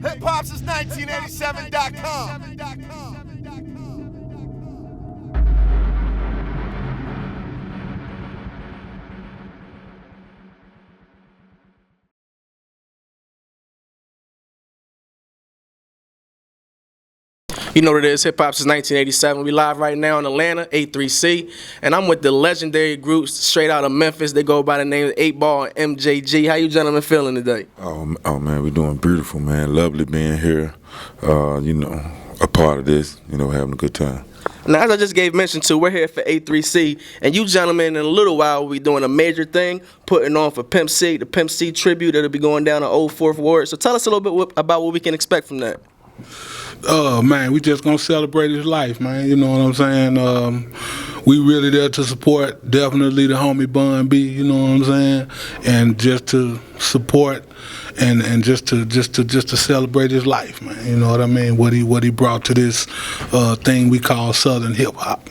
Hip Hop since 1987.com. You know what it is, Hip Hop since 1987. We live right now in Atlanta, A3C, and I'm with the legendary groups straight out of Memphis. They go by the name of 8 Ball and MJG. How you gentlemen feeling today? Oh man, we're doing beautiful, man. Lovely being here. A part of this, having a good time. Now, as I just gave mention to, we're here for A3C, and you gentlemen, in a little while, we'll be doing a major thing, putting on for Pimp C, the Pimp C tribute that'll be going down in Old Fourth Ward. So tell us a little bit about what we can expect from that. Man, we just gonna celebrate his life, man. You know what I'm saying? We really there to support definitely the homie Bun B. You know what I'm saying? And just to support and just to celebrate his life, man. You know what I mean? What he brought to this thing we call Southern hip hop.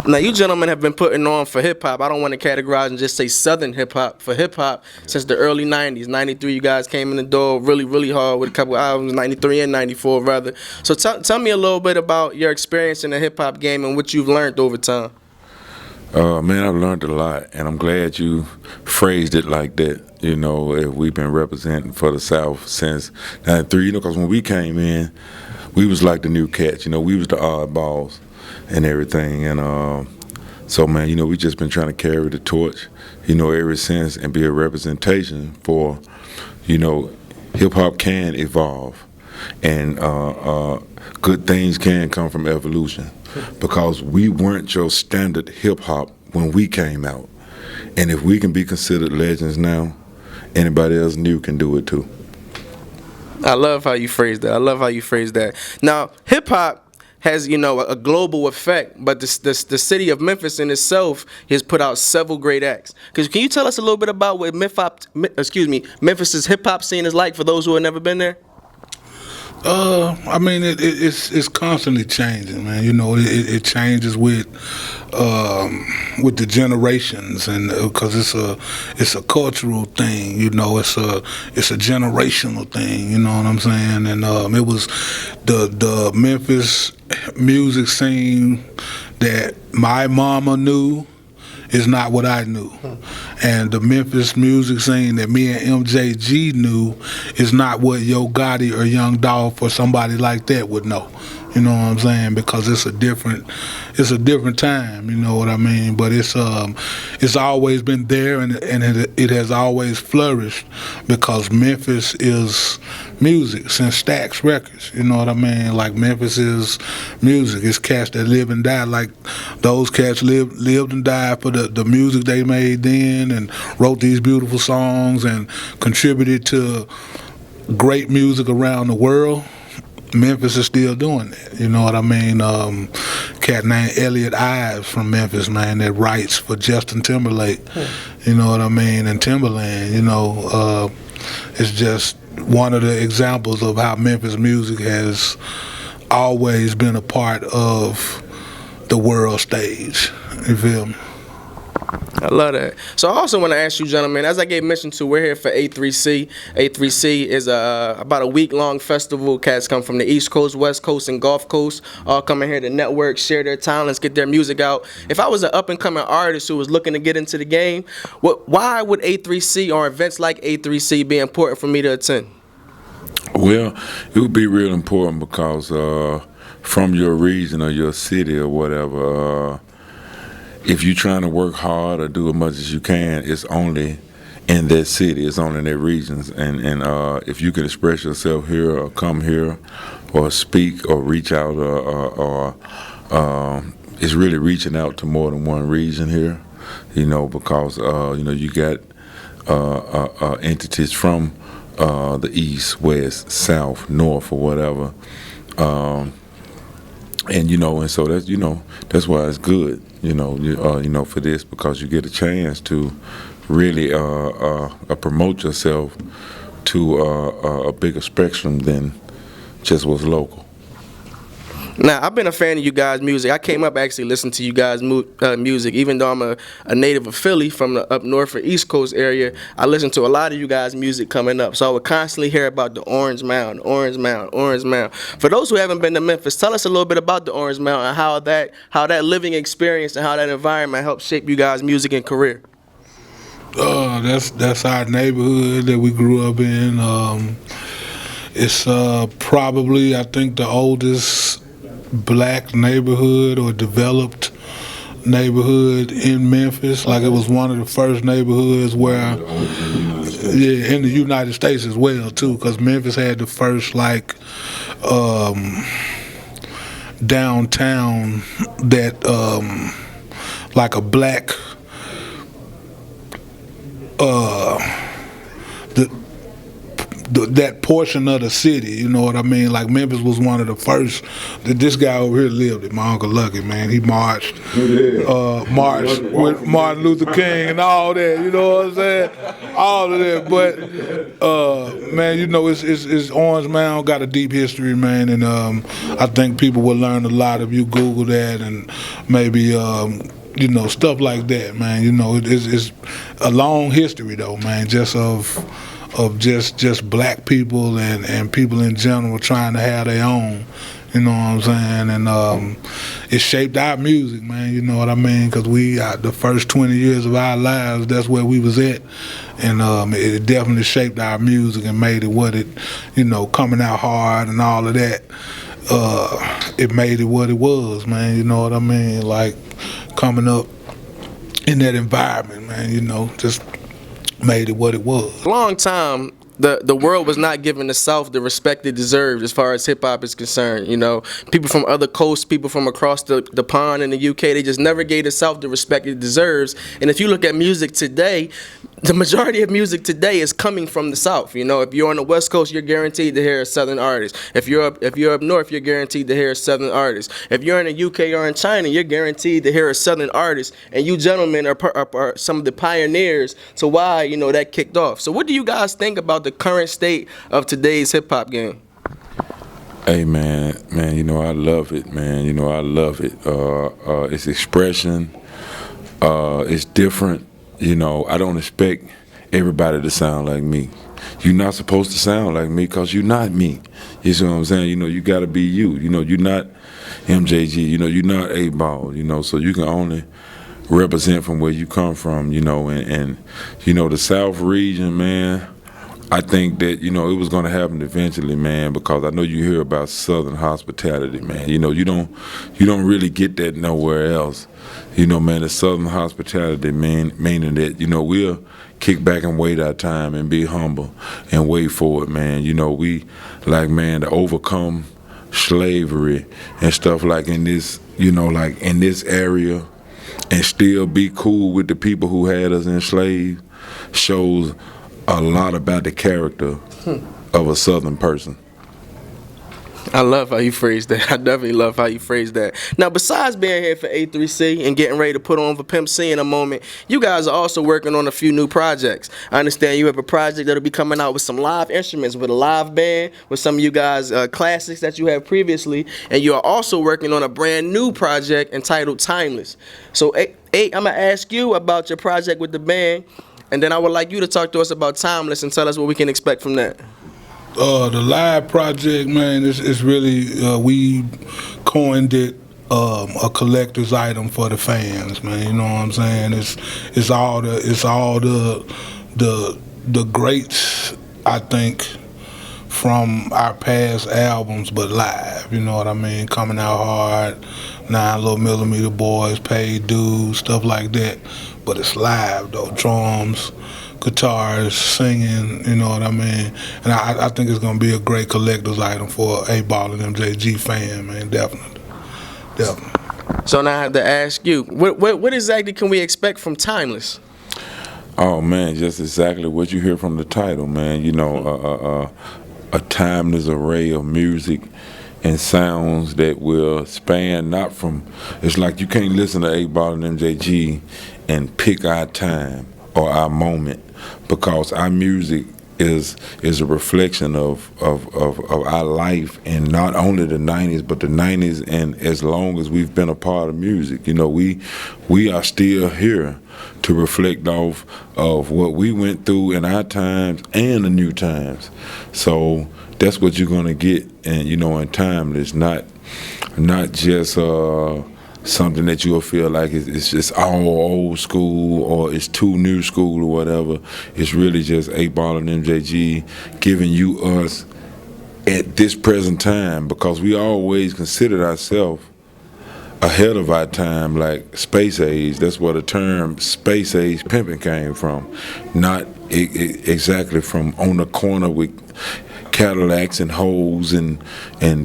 Now, you gentlemen have been putting on for hip-hop. I don't want to categorize and just say Southern hip-hop. For hip-hop, since the early 90s. 93, you guys came in the door really, really hard with a couple albums, 93 and 94, rather. So tell me a little bit about your experience in the hip-hop game and what you've learned over time. Man, I've learned a lot, and I'm glad you phrased it like that. If we've been representing for the South since '93, because when we came in, we was like the new cats. We was the oddballs and everything, and so man, we just been trying to carry the torch, ever since, and be a representation for, hip hop can evolve, and good things can come from evolution, because we weren't your standard hip hop when we came out, and if we can be considered legends now, anybody else new can do it too. I love how you phrase that. Now, hip hop has, a global effect, but the city of Memphis in itself has put out several great acts. Can you tell us a little bit about what Memphis's hip hop scene is like for those who have never been there? It's constantly changing, man. It changes with the generations, and because it's a cultural thing. It's a generational thing. You know what I'm saying? And it was the Memphis music scene that my mama knew is not what I knew. And the Memphis music scene that me and MJG knew is not what Yo Gotti or Young Dolph or somebody like that would know. You know what I'm saying? Because it's a different time, you know what I mean? But it's always been there, and it has always flourished, because Memphis is music since Stax Records, you know what I mean? Like, Memphis is music. It's cats that live and die. Like, those cats lived and died for the music they made then, and wrote these beautiful songs and contributed to great music around the world. Memphis is still doing that, you know what I mean? Cat named Elliot Ives from Memphis, man, that writes for Justin Timberlake, you know what I mean, and Timberland, it's just one of the examples of how Memphis music has always been a part of the world stage, you feel me? I love that. So I also want to ask you, gentlemen, as I gave mention to, we're here for A3C. A3C is about a week-long festival. Cats come from the East Coast, West Coast, and Gulf Coast, all coming here to network, share their talents, get their music out. If I was an up-and-coming artist who was looking to get into the game, why would A3C or events like A3C be important for me to attend? Well, it would be real important because from your region or your city or whatever, if you're trying to work hard or do as much as you can, it's only in that city, it's only in their regions. And if you can express yourself here or come here or speak or reach out or it's really reaching out to more than one region here, because, you got entities from the east, west, south, north, or whatever. And so that's why it's good, for this, because you get a chance to really promote yourself to a bigger spectrum than just what's local. Now, I've been a fan of you guys' music. I came up actually listening to you guys' music. Even though I'm a native of Philly from the up north or East Coast area, I listened to a lot of you guys' music coming up. So I would constantly hear about the Orange Mound, Orange Mound, Orange Mound. For those who haven't been to Memphis, tell us a little bit about the Orange Mound and how that living experience and how that environment helped shape you guys' music and career. That's our neighborhood that we grew up in. It's probably, I think, the oldest black neighborhood or developed neighborhood in Memphis. Like, it was one of the first neighborhoods where, yeah, in the United States as well too, because Memphis had the first downtown that like a black that portion of the city, you know what I mean? Like, Memphis was one of the first. This guy over here lived it, my Uncle Lucky, man. He marched with Martin Luther King and all that, you know what I'm saying? All of that. But, man, you know, it's Orange Mound got a deep history, man, and I think people will learn a lot if you Google that and maybe, you know, stuff like that, man. You know, it's a long history, though, man, just of just black people and people in general trying to have their own, you know what I'm saying? And it shaped our music, man, you know what I mean? Because the first 20 years of our lives, that's where we was at. And it definitely shaped our music and made it what it, you know, coming out hard and all of that. It made it what it was, man, you know what I mean? Like, coming up in that environment, man, you know, just made it what it was. Long time, the world was not giving the South the respect it deserved as far as hip-hop is concerned. You know, people from other coasts, people from across the pond in the UK, they just never gave the South the respect it deserves. And if you look at music today, the majority of music today is coming from the South. You know, if you're on the West Coast, you're guaranteed to hear a Southern artist. If you're up north, you're guaranteed to hear a Southern artist. If you're in the UK or in China, you're guaranteed to hear a Southern artist. And you gentlemen are some of the pioneers to why, you know, that kicked off. So what do you guys think about the current state of today's hip-hop game? Hey, man, you know, I love it, man. You know, I love it. It's expression. It's different. You know, I don't expect everybody to sound like me. You're not supposed to sound like me because you're not me. You see what I'm saying? You know, you got to be you. You know, you're not MJG. You know, you're not 8Ball. You know, so you can only represent from where you come from, you know, and you know, the South region, man, I think that, you know, it was going to happen eventually, man, because I know you hear about Southern hospitality, man. You know, you don't really get that nowhere else. You know, man, the Southern hospitality, meaning that, you know, we'll kick back and wait our time and be humble and wait for it, man. You know, we like, man, to overcome slavery and stuff like in this, you know, like in this area and still be cool with the people who had us enslaved shows a lot about the character of a Southern person. I love how you phrased that. I definitely love how you phrased that. Now, besides being here for A3C and getting ready to put on for Pimp C in a moment, you guys are also working on a few new projects. I understand you have a project that'll be coming out with some live instruments, with a live band, with some of you guys' classics that you have previously, and you are also working on a brand new project entitled Timeless. So, I'm going to ask you about your project with the band, and then I would like you to talk to us about Timeless and tell us what we can expect from that. The live project, man, is really we coined it a collector's item for the fans, man. You know what I'm saying? It's all the greats, I think, from our past albums, but live. You know what I mean? Coming Out Hard, 9mm Boys, Paid Dues, stuff like that. But it's live though, drums, guitars, singing, you know what I mean? And I think it's gonna be a great collector's item for 8Ball and MJG fan, man, definitely. So now I have to ask you, what exactly can we expect from Timeless? Oh man, just exactly what you hear from the title, man. You know, a timeless array of music and sounds that will span not from, it's like you can't listen to 8Ball and MJG and pick our time or our moment, because our music is a reflection of our life, and not only the 90s, but the 90s, and as long as we've been a part of music. You know, we are still here to reflect off of what we went through in our times and the new times. So that's what you're gonna get, and you know, in time, it's not just something that you'll feel like it's just all old school or it's too new school or whatever. It's really just 8Ball and MJG giving you us at this present time, because we always considered ourselves ahead of our time, like space age. That's where the term space age pimping came from, not exactly from on the corner with Cadillacs and hoes and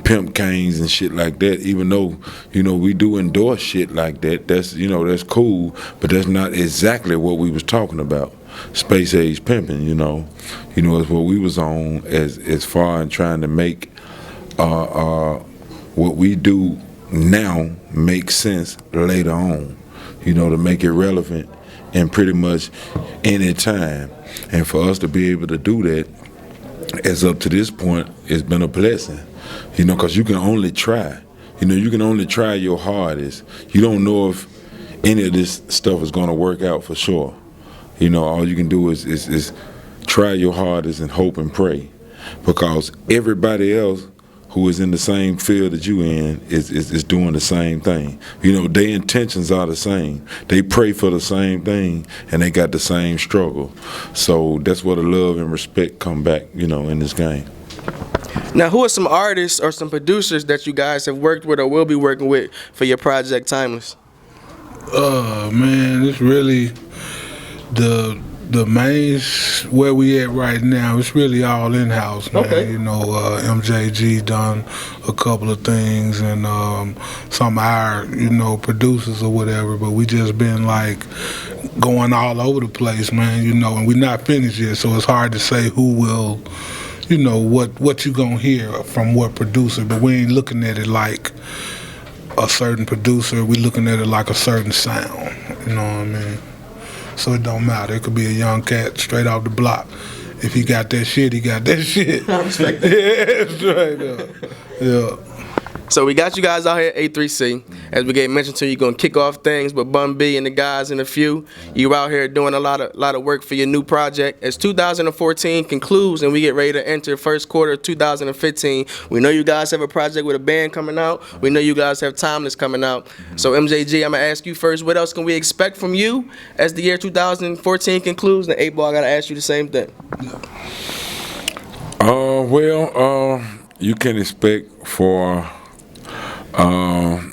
pimp canes and shit like that. Even though, you know, we do endorse shit like that, that's, you know, that's cool, but that's not exactly what we was talking about. Space age pimping, you know, is what we was on as far in trying to make what we do now make sense later on, you know, to make it relevant in pretty much any time. And for us to be able to do that, as up to this point, it's been a blessing, you know, because you can only try. You know, you can only try your hardest. You don't know if any of this stuff is going to work out for sure. You know, all you can do is try your hardest and hope and pray, because everybody else who is in the same field that you in is doing the same thing. You know, their intentions are the same. They pray for the same thing, and they got the same struggle. So that's where the love and respect come back, you know, in this game. Now, who are some artists or some producers that you guys have worked with or will be working with for your project Timeless? Man, it's really the main where we at right now. It's really all in-house, man. Okay. You know, MJG done a couple of things, and some of our, you know, producers or whatever, but we just been like going all over the place, man, you know, and we're not finished yet, so it's hard to say who will, you know, what you gonna hear from what producer, but we ain't looking at it like a certain producer, we looking at it like a certain sound, you know what I mean? So it don't matter. It could be a young cat straight off the block. If he got that shit, he got that shit. I respect that. Yeah, straight up. Yeah. So we got you guys out here at A3C. As we get mentioned to you, you're gonna kick off things with Bun B and the guys in a few. You out here doing a lot of work for your new project. As 2014 concludes and we get ready to enter first quarter of 2015, we know you guys have a project with a band coming out. We know you guys have Timeless coming out. So MJG, I'm gonna ask you first, what else can we expect from you as the year 2014 concludes? And 8Ball, I gotta ask you the same thing. You can expect for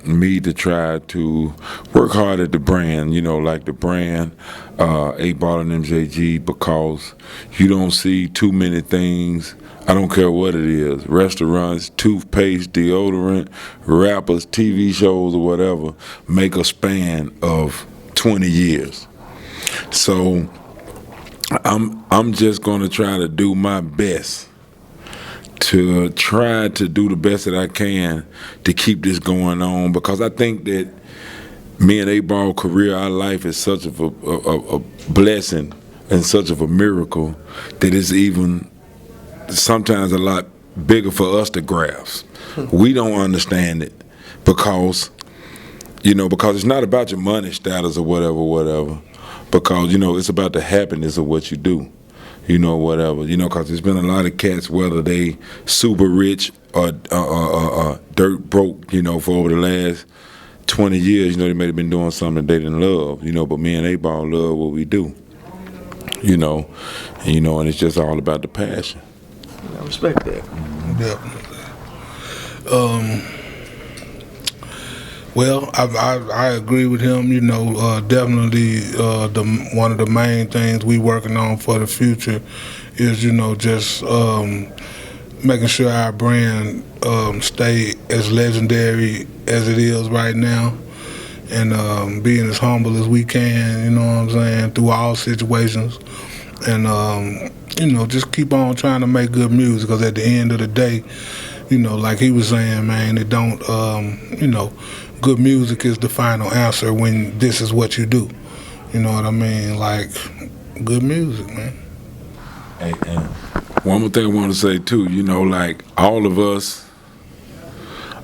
me to try to work hard at the brand, you know, like the brand 8Ball and MJG, because you don't see too many things. I don't care what it is, restaurants, toothpaste, deodorant, rappers, TV shows or whatever, make a span of 20 years. So I'm just going to try to do my best to try to do the best that I can to keep this going on, because I think that me and 8Ball career, our life is such of a blessing and such of a miracle that it's even sometimes a lot bigger for us to grasp. We don't understand it because it's not about your money status or whatever, because, you know, it's about the happiness of what you do. You know, whatever, you know, because there's been a lot of cats, whether they super rich or dirt broke, you know, for over the last 20 years, you know, they may have been doing something that they didn't love, you know, but me and 8Ball love what we do, you know, and it's just all about the passion. I respect that. Definitely. Well, I agree with him. You know, definitely one of the main things we working on for the future is, you know, just making sure our brand stay as legendary as it is right now, and being as humble as we can. You know what I'm saying, through all situations, and you know, just keep on trying to make good music. Because at the end of the day, you know, like he was saying, man, it don't, you know. Good music is the final answer when this is what you do. You know what I mean? Like, good music, man. Hey, One more thing I want to say too, you know, like all of us,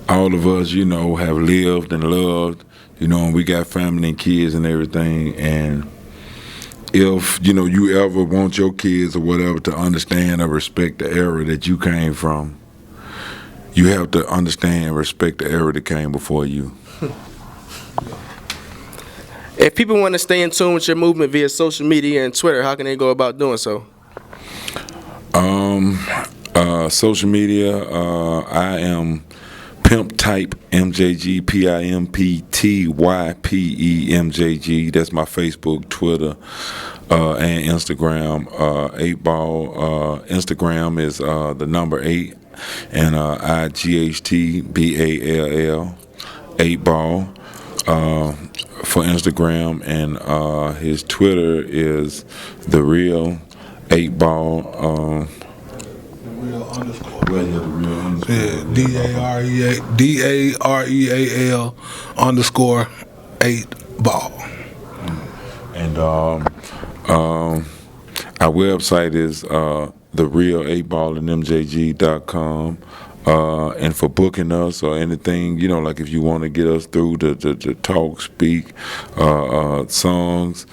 you know, have lived and loved, you know, and we got family and kids and everything. And if, you know, you ever want your kids or whatever to understand or respect the era that you came from, you have to understand and respect the era that came before you. If people want to stay in tune with your movement via social media and Twitter, how can they go about doing so? Social media, I am Pimp Type MJG, PIMPTYPE MJG. That's my Facebook, Twitter, and Instagram. 8Ball. Instagram is the number 8, and IGHTBALL. 8Ball for Instagram, and his Twitter is the real 8Ball. Yeah, DAREAL_8ball. And our website is thereal8ballandmjg.com. And for booking us or anything, you know, like if you want to get us through the talk, speak, songs,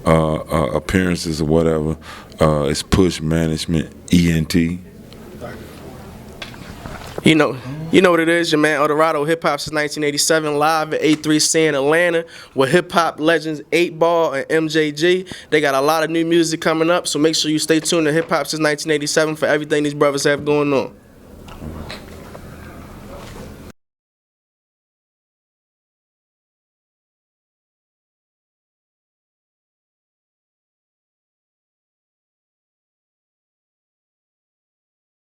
appearances or whatever, it's Push Management ENT. You know what it is, your man Eldorado Hip Hop since 1987, live at 8-3C in Atlanta with hip hop legends 8Ball and MJG. They got a lot of new music coming up, so make sure you stay tuned to Hip Hop since 1987 for everything these brothers have going on.